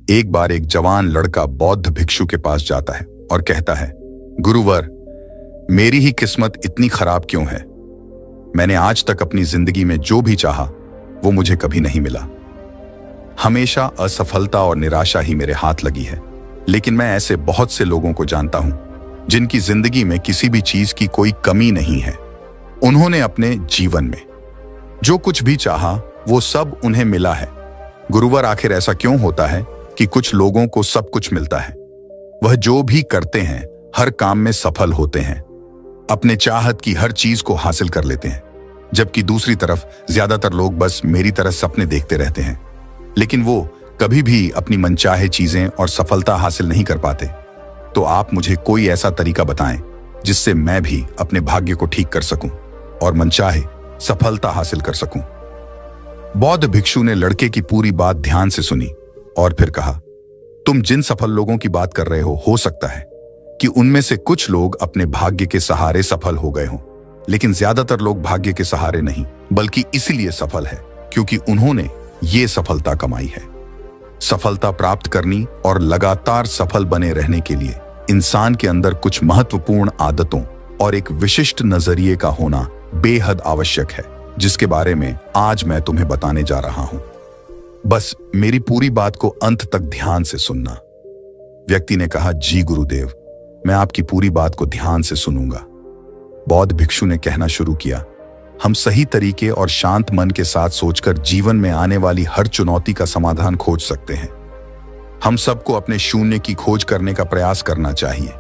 एक बार एक जवान लड़का बौद्ध भिक्षु के पास जाता है और कहता है, गुरुवर, मेरी ही किस्मत इतनी खराब क्यों है? मैंने आज तक अपनी जिंदगी में जो भी चाहा वो मुझे कभी नहीं मिला। हमेशा असफलता और निराशा ही मेरे हाथ लगी है। लेकिन मैं ऐसे बहुत से लोगों को जानता हूं जिनकी जिंदगी में किसी भी चीज की कोई कमी नहीं है। उन्होंने अपने जीवन में जो कुछ भी चाहा वो सब उन्हें मिला है। गुरुवर, आखिर ऐसा क्यों होता है कि कुछ लोगों को सब कुछ मिलता है, वह जो भी करते हैं हर काम में सफल होते हैं, अपने चाहत की हर चीज को हासिल कर लेते हैं, जबकि दूसरी तरफ ज्यादातर लोग बस मेरी तरह सपने देखते रहते हैं, लेकिन वो कभी भी अपनी मनचाहे चीजें और सफलता हासिल नहीं कर पाते। तो आप मुझे कोई ऐसा तरीका बताएं जिससे मैं भी अपने भाग्य को ठीक कर सकूं और मनचाहे सफलता हासिल कर सकूं। बौद्ध भिक्षु ने लड़के की पूरी बात ध्यान से सुनी और फिर कहा, तुम जिन सफल लोगों की बात कर रहे हो सकता है कि उनमें से कुछ लोग अपने भाग्य के सहारे सफल हो गए हों, लेकिन ज्यादातर लोग भाग्य के सहारे नहीं बल्कि इसलिए सफल है क्योंकि उन्होंने ये सफलता कमाई है। सफलता प्राप्त करनी और लगातार सफल बने रहने के लिए इंसान के अंदर कुछ महत्वपूर्ण आदतों और एक विशिष्ट नजरिए का होना बेहद आवश्यक है, जिसके बारे में आज मैं तुम्हें बताने जा रहा हूं। बस मेरी पूरी बात को अंत तक ध्यान से सुनना। व्यक्ति ने कहा, जी गुरुदेव, मैं आपकी पूरी बात को ध्यान से सुनूंगा। बौद्ध भिक्षु ने कहना शुरू किया, हम सही तरीके और शांत मन के साथ सोचकर जीवन में आने वाली हर चुनौती का समाधान खोज सकते हैं। हम सबको अपने शून्य की खोज करने का प्रयास करना चाहिए।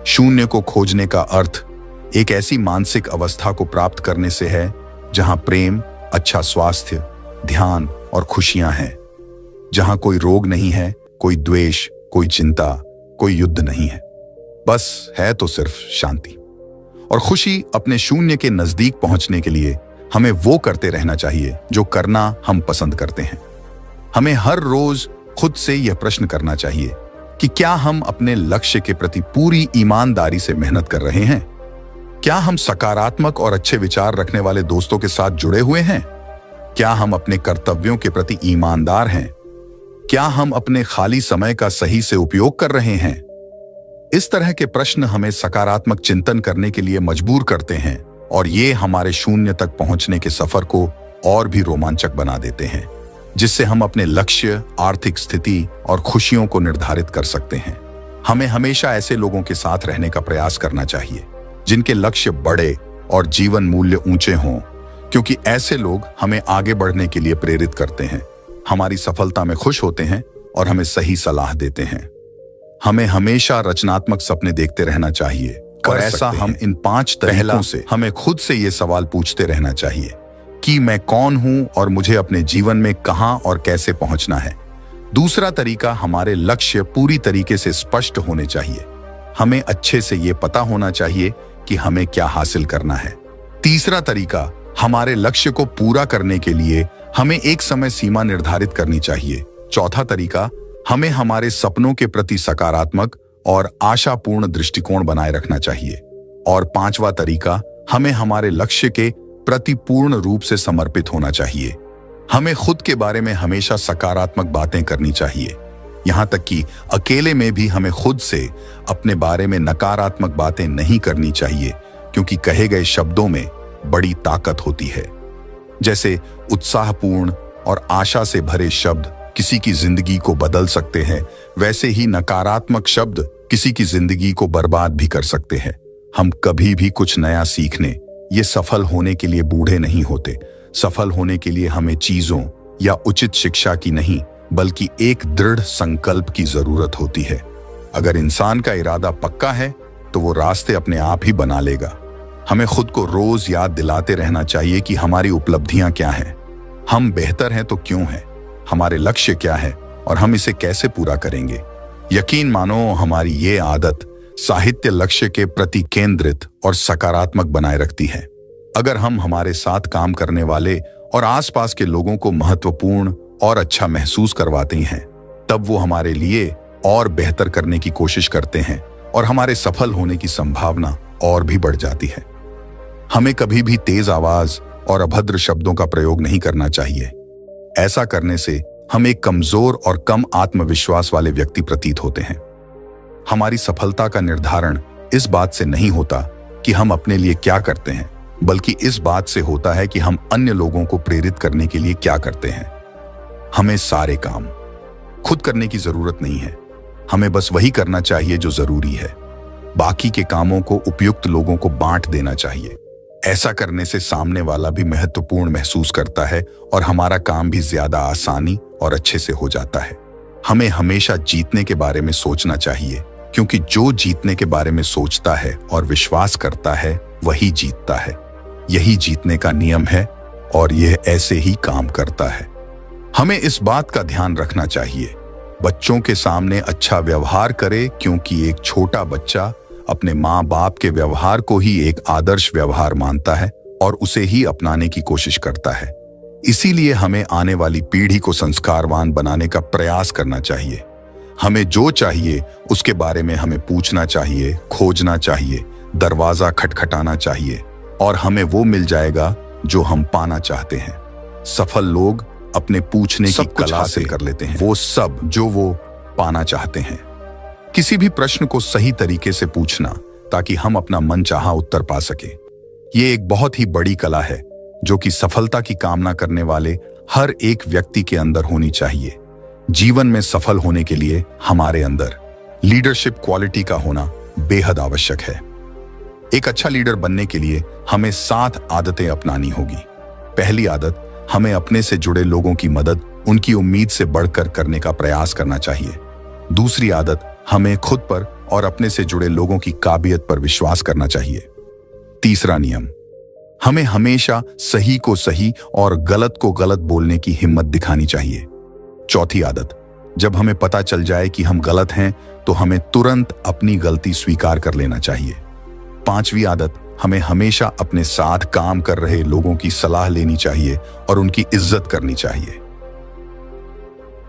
शून्य को खोजने का अर्थ एक ऐसी मानसिक अवस्था को प्राप्त करने से है जहां प्रेम, अच्छा स्वास्थ्य, ध्यान और खुशियां हैं, जहां कोई रोग नहीं है, कोई द्वेष, कोई चिंता, कोई युद्ध नहीं है, बस है तो सिर्फ शांति और खुशी। अपने शून्य के नजदीक पहुंचने के लिए हमें वो करते रहना चाहिए जो करना हम पसंद करते हैं। हमें हर रोज खुद से यह प्रश्न करना चाहिए कि क्या हम अपने लक्ष्य के प्रति पूरी ईमानदारी से मेहनत कर रहे हैं? क्या हम सकारात्मक और अच्छे विचार रखने वाले दोस्तों के साथ जुड़े हुए हैं? क्या हम अपने कर्तव्यों के प्रति ईमानदार हैं? क्या हम अपने खाली समय का सही से उपयोग कर रहे हैं? इस तरह के प्रश्न हमें सकारात्मक चिंतन करने के लिए मजबूर करते हैं और ये हमारे शून्य तक पहुंचने के सफर को और भी रोमांचक बना देते हैं, जिससे हम अपने लक्ष्य, आर्थिक स्थिति और खुशियों को निर्धारित कर सकते हैं। हमें हमेशा ऐसे लोगों के साथ रहने का प्रयास करना चाहिए जिनके लक्ष्य बड़े और जीवन मूल्य ऊंचे हों, क्योंकि ऐसे लोग हमें आगे बढ़ने के लिए प्रेरित करते हैं, हमारी सफलता में खुश होते हैं और हमें सही सलाह देते हैं। हमें हमेशा रचनात्मक सपने देखते रहना चाहिए और ऐसा हम इन 5 तरीकों से हमें खुद से ये सवाल पूछते रहना चाहिए कि मैं कौन हूं और मुझे अपने जीवन में कहां और कैसे पहुंचना है। दूसरा तरीका, हमारे लक्ष्य पूरी तरीके से स्पष्ट होने चाहिए। हमें अच्छे से ये पता होना चाहिए कि हमें क्या हासिल करना है। तीसरा तरीका, हमारे लक्ष्य को पूरा करने के लिए हमें एक समय सीमा निर्धारित करनी चाहिए। चौथा तरीका, हमें हमारे सपनों के प्रति सकारात्मक और आशापूर्ण दृष्टिकोण बनाए रखना चाहिए। और पांचवा तरीका, हमें हमारे लक्ष्य के प्रति पूर्ण रूप से समर्पित होना चाहिए। हमें खुद के बारे में हमेशा सकारात्मक बातें करनी चाहिए, यहां तक कि अकेले में भी हमें खुद से अपने बारे में नकारात्मक बातें नहीं करनी चाहिए, क्योंकि कहे गए शब्दों में बड़ी ताकत होती है। जैसे उत्साहपूर्ण और आशा से भरे शब्द किसी की जिंदगी को बदल सकते हैं, वैसे ही नकारात्मक शब्द किसी की जिंदगी को बर्बाद भी कर सकते हैं। हम कभी भी कुछ नया सीखने, ये सफल होने के लिए बूढ़े नहीं होते। सफल होने के लिए हमें चीजों या उचित शिक्षा की नहीं बल्कि एक दृढ़ संकल्प की जरूरत होती है। अगर इंसान का इरादा पक्का है तो वो रास्ते अपने आप ही बना लेगा। हमें खुद को रोज याद दिलाते रहना चाहिए कि हमारी उपलब्धियां क्या हैं, हम बेहतर हैं तो क्यों हैं, हमारे लक्ष्य क्या है और हम इसे कैसे पूरा करेंगे। यकीन मानो, हमारी ये आदत साहित्य लक्ष्य के प्रति केंद्रित और सकारात्मक बनाए रखती है। अगर हम हमारे साथ काम करने वाले और आसपास के लोगों को महत्वपूर्ण और अच्छा महसूस करवाते हैं, तब वो हमारे लिए और बेहतर करने की कोशिश करते हैं और हमारे सफल होने की संभावना और भी बढ़ जाती है। हमें कभी भी तेज आवाज और अभद्र शब्दों का प्रयोग नहीं करना चाहिए। ऐसा करने से हम एक कमजोर और कम आत्मविश्वास वाले व्यक्ति प्रतीत होते हैं। हमारी सफलता का निर्धारण इस बात से नहीं होता कि हम अपने लिए क्या करते हैं, बल्कि इस बात से होता है कि हम अन्य लोगों को प्रेरित करने के लिए क्या करते हैं। हमें सारे काम खुद करने की जरूरत नहीं है, हमें बस वही करना चाहिए जो जरूरी है। बाकी के कामों को उपयुक्त लोगों को बांट देना चाहिए। ऐसा करने से सामने वाला भी महत्वपूर्ण महसूस करता है और हमारा काम भी ज्यादा आसानी और अच्छे से हो जाता है। हमें हमेशा जीतने के बारे में सोचना चाहिए, क्योंकि जो जीतने के बारे में सोचता है और विश्वास करता है वही जीतता है। यही जीतने का नियम है और यह ऐसे ही काम करता है। हमें इस बात का ध्यान रखना चाहिए, बच्चों के सामने अच्छा व्यवहार करे, क्योंकि एक छोटा बच्चा अपने माँ बाप के व्यवहार को ही एक आदर्श व्यवहार मानता है और उसे ही अपनाने की कोशिश करता है। इसीलिए हमें आने वाली पीढ़ी को संस्कारवान बनाने का प्रयास करना चाहिए। हमें जो चाहिए उसके बारे में हमें पूछना चाहिए, खोजना चाहिए, दरवाजा खटखटाना चाहिए और हमें वो मिल जाएगा जो हम पाना चाहते हैं। सफल लोग अपने पूछने की कला हासिल कर लेते हैं वो सब जो वो पाना चाहते हैं। किसी भी प्रश्न को सही तरीके से पूछना ताकि हम अपना मनचाहा उत्तर पा सके, ये एक बहुत ही बड़ी कला है जो कि सफलता की कामना करने वाले हर एक व्यक्ति के अंदर होनी चाहिए। जीवन में सफल होने के लिए हमारे अंदर लीडरशिप क्वालिटी का होना बेहद आवश्यक है। एक अच्छा लीडर बनने के लिए हमें 7 आदतें अपनानी होगी। पहली आदत, हमें अपने से जुड़े लोगों की मदद उनकी उम्मीद से बढ़कर करने का प्रयास करना चाहिए। दूसरी आदत, हमें खुद पर और अपने से जुड़े लोगों की काबिलियत पर विश्वास करना चाहिए। तीसरा नियम, हमें हमेशा सही को सही और गलत को गलत बोलने की हिम्मत दिखानी चाहिए। चौथी आदत, जब हमें पता चल जाए कि हम गलत हैं तो हमें तुरंत अपनी गलती स्वीकार कर लेना चाहिए। पांचवी आदत, हमें हमेशा अपने साथ काम कर रहे लोगों की सलाह लेनी चाहिए और उनकी इज्जत करनी चाहिए।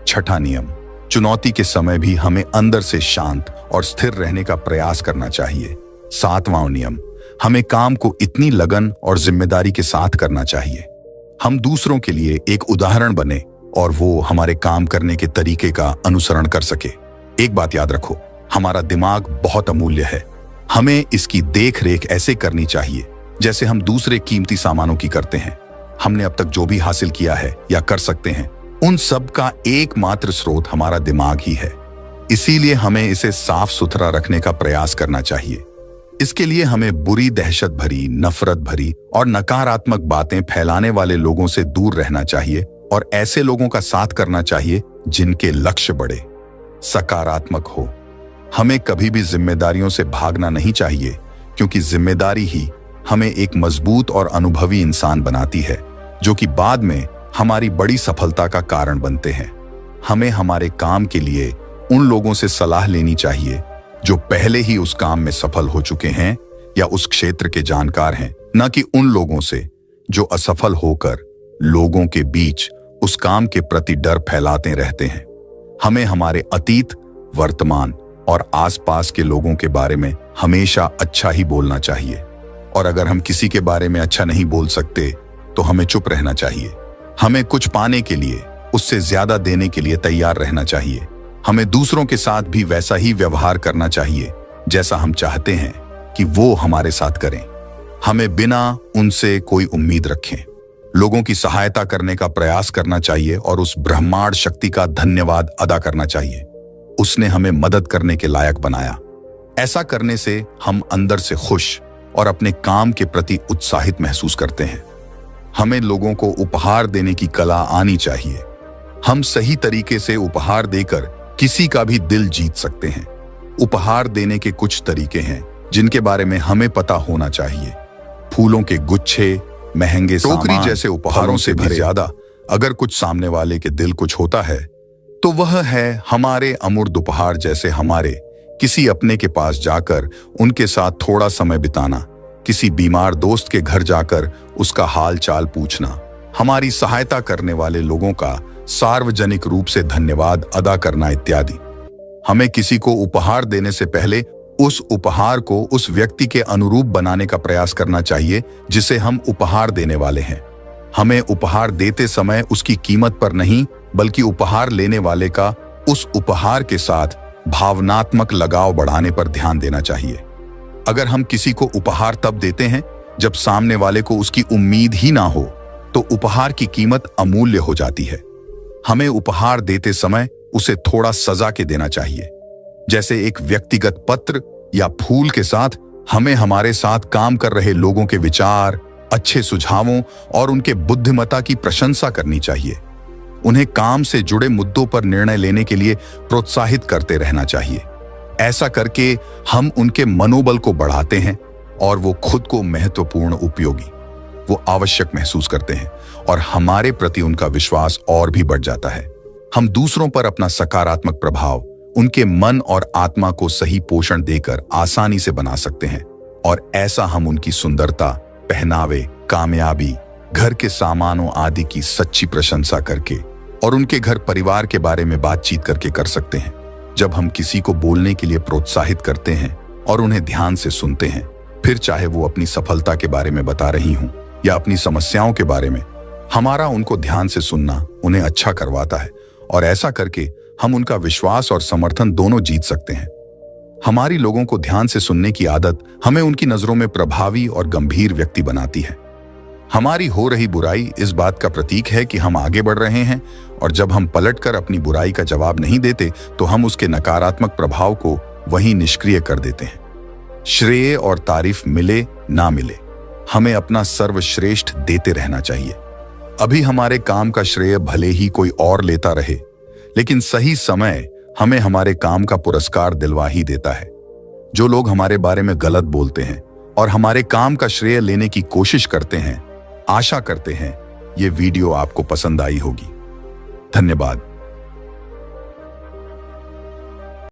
छठा नियम, चुनौती के समय भी हमें अंदर से शांत और स्थिर रहने का प्रयास करना चाहिए। सातवां नियम, हमें काम को इतनी लगन और जिम्मेदारी के साथ करना चाहिए हम दूसरों के लिए एक उदाहरण बने और वो हमारे काम करने के तरीके का अनुसरण कर सके। एक बात याद रखो, हमारा दिमाग बहुत अमूल्य है। हमें इसकी देख रेख ऐसे करनी चाहिए जैसे हम दूसरे कीमती सामानों की करते हैं। हमने अब तक जो भी हासिल किया है या कर सकते हैं, उन सब का एकमात्र स्रोत हमारा दिमाग ही है। इसीलिए हमें इसे साफ सुथरा रखने का प्रयास करना चाहिए। इसके लिए हमें बुरी, दहशत भरी, नफरत भरी और नकारात्मक बातें फैलाने वाले लोगों से दूर रहना चाहिए और ऐसे लोगों का साथ करना चाहिए जिनके लक्ष्य बड़े, सकारात्मक हो। हमें कभी भी जिम्मेदारियों से भागना नहीं चाहिए, क्योंकि जिम्मेदारी ही हमें एक मजबूत और अनुभवी इंसान बनाती है, जो कि बाद में हमारी बड़ी सफलता का कारण बनते हैं। हमें हमारे काम के लिए उन लोगों से सलाह लेनी चाहिए जो पहले ही उस काम में सफल हो चुके हैं या उस क्षेत्र के जानकार हैं, न कि उन लोगों से जो असफल होकर लोगों के बीच उस काम के प्रति डर फैलाते रहते हैं। हमें हमारे अतीत, वर्तमान और आसपास के लोगों के बारे में हमेशा अच्छा ही बोलना चाहिए, और अगर हम किसी के बारे में अच्छा नहीं बोल सकते तो हमें चुप रहना चाहिए। हमें कुछ पाने के लिए उससे ज्यादा देने के लिए तैयार रहना चाहिए। हमें दूसरों के साथ भी वैसा ही व्यवहार करना चाहिए जैसा हम चाहते हैं कि वो हमारे साथ करें। हमें बिना उनसे कोई उम्मीद रखें लोगों की सहायता करने का प्रयास करना चाहिए और उस ब्रह्मांड शक्ति का धन्यवाद अदा करना चाहिए। उसने हमें मदद करने के लायक बनाया। ऐसा करने से हम अंदर से खुश और अपने काम के प्रति उत्साहित महसूस करते हैं। हमें लोगों को उपहार देने की कला आनी चाहिए। हम सही तरीके से उपहार देकर किसी का भी दिल जीत सकते हैं। उपहार देने के कुछ तरीके हैं जिनके बारे में हमें पता होना चाहिए। फूलों के गुच्छे, महंगे टोकरी जैसे उपहारों से भी ज्यादा अगर कुछ सामने वाले के दिल कुछ होता है तो वह है हमारे अमूर्त उपहार, जैसे हमारे किसी अपने के पास जाकर उनके साथ थोड़ा समय बिताना, किसी बीमार दोस्त के घर जाकर उसका हाल चाल पूछना, हमारी सहायता करने वाले लोगों का सार्वजनिक रूप से धन्यवाद अदा करना इत्यादि। हमें किसी को उपहार देने से पहले उस उपहार को उस व्यक्ति के अनुरूप बनाने का प्रयास करना चाहिए जिसे हम उपहार देने वाले हैं। हमें उपहार देते समय उसकी कीमत पर नहीं बल्कि उपहार लेने वाले का उस उपहार के साथ भावनात्मक लगाव बढ़ाने पर ध्यान देना चाहिए। अगर हम किसी को उपहार तब देते हैं जब सामने वाले को उसकी उम्मीद ही ना हो, तो उपहार की कीमत अमूल्य हो जाती है। हमें उपहार देते समय उसे थोड़ा सजा के देना चाहिए। जैसे एक व्यक्तिगत पत्र या फूल के साथ हमें हमारे साथ काम कर रहे लोगों के विचार, अच्छे सुझावों और उनके बुद्धिमत्ता की प्रशंसा करनी चाहिए। उन्हें काम से जुड़े मुद्दों पर निर्णय लेने के लिए प्रोत्साहित करते रहना चाहिए। ऐसा करके हम उनके मनोबल को बढ़ाते हैं और वो खुद को महत्वपूर्ण, उपयोगी, वो आवश्यक महसूस करते हैं और हमारे प्रति उनका विश्वास और भी बढ़ जाता है। हम दूसरों पर अपना सकारात्मक प्रभाव उनके मन और आत्मा को सही पोषण देकर आसानी से बना सकते हैं और ऐसा हम उनकी सुंदरता, पहनावे, कामयाबी, घर के सामानों आदि की सच्ची प्रशंसा करके और उनके घर परिवार के बारे में बातचीत करके कर सकते हैं। जब हम किसी को बोलने के लिए प्रोत्साहित करते हैं और उन्हें ध्यान से सुनते हैं, फिर चाहे वो अपनी सफलता के बारे में बता रही हूं या अपनी समस्याओं के बारे में, हमारा उनको ध्यान से सुनना उन्हें अच्छा करवाता है और ऐसा करके हम उनका विश्वास और समर्थन दोनों जीत सकते हैं। हमारी लोगों को ध्यान से सुनने की आदत हमें उनकी नजरों में प्रभावी और गंभीर व्यक्ति बनाती है। हमारी हो रही बुराई इस बात का प्रतीक है कि हम आगे बढ़ रहे हैं और जब हम पलटकर अपनी बुराई का जवाब नहीं देते तो हम उसके नकारात्मक प्रभाव को वहीं निष्क्रिय कर देते हैं। श्रेय और तारीफ मिले ना मिले, हमें अपना सर्वश्रेष्ठ देते रहना चाहिए। अभी हमारे काम का श्रेय भले ही कोई और लेता रहे, लेकिन सही समय हमें हमारे काम का पुरस्कार दिलवा ही देता है। जो लोग हमारे बारे में गलत बोलते हैं और हमारे काम का श्रेय लेने की कोशिश करते हैं, आशा करते हैं ये वीडियो आपको पसंद आई होगी। धन्यवाद।